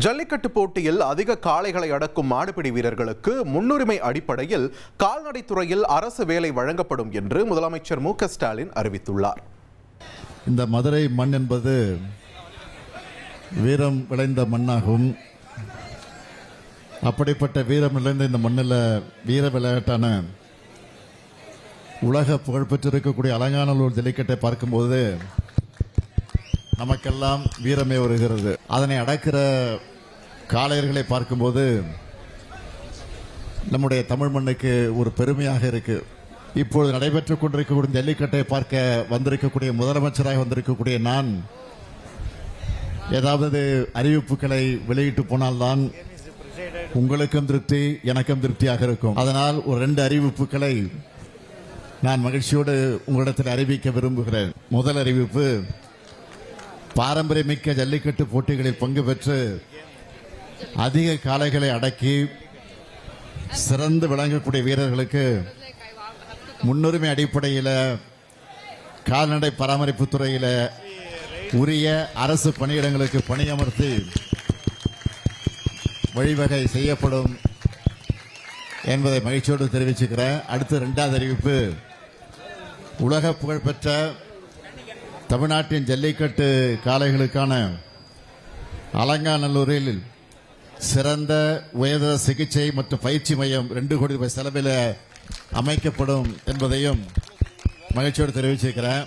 ஜல்லிக்கட்டு போட்டியில் அதிக காளைகளை அடக்கும் மாடுபிடி வீரர்களுக்கு முன்னுரிமை அடிப்படையில் கால்நடைத்துறையில் அரசு வேலை வழங்கப்படும் என்று முதலமைச்சர் மு.க.ஸ்டாலின் அறிவித்துள்ளார். இந்த மதுரை மண் என்பது வீரம் விளைந்த மண்ணாகும். அப்படிப்பட்ட வீரம் விளைந்த இந்த மண்ணில் வீர விளையாட்டான உலக புகழ்பெற்றிருக்கக்கூடிய அலங்காநல்லூர் ஜல்லிக்கட்டை பார்க்கும்போது நமக்கெல்லாம் வீரமே வருகிறது. அதனை அடக்கிற காளையர்களை பார்க்கும்போது நம்முடைய தமிழ் மண்ணுக்கு ஒரு பெருமையாக இருக்கு. இப்பொழுது நடைபெற்றுக் கொண்டிருக்கக்கூடிய ஜல்லிக்கட்டை பார்க்க வந்திருக்கக்கூடிய முதலமைச்சராக வந்திருக்கக்கூடிய நான் ஏதாவது அறிவிப்புகளை வெளியிட்டு போனால்தான் உங்களுக்கும் திருப்தி எனக்கும் திருப்தியாக இருக்கும். அதனால் ஒரு 2 அறிவிப்புகளை நான் மகிழ்ச்சியோடு உங்களிடத்தில் அறிவிக்க விரும்புகிறேன். முதல் அறிவிப்பு, பாரம்பரியமிக்க ஜல்லிக்கட்டு போட்டிகளில் பங்கு பெற்று அதிக காளைகளை அடக்கி சிறந்து விளங்கக்கூடிய வீரர்களுக்கு முன்னுரிமை அடிப்படையில் கால்நடை பராமரிப்பு துறையில் உரிய அரசு பணியிடங்களுக்கு பணியமர்த்தி வழிவகை செய்யப்படும் என்பதை மகிழ்ச்சியோடு தெரிவிச்சுக்கிறேன். அடுத்து 2வது அறிவிப்பு, உலக புகழ்பெற்ற தமிழ்நாட்டின் ஜல்லிக்கட்டு காளைகளுக்கான அலங்காநல்லூரில் சிறந்த உயர்தர சிகிச்சை மற்றும் பயிற்சி மையம் 2 கோடி ரூபாய் செலவில் அமைக்கப்படும் என்பதையும் மகிழ்ச்சியோடு தெரிவிச்சிருக்கிறேன்.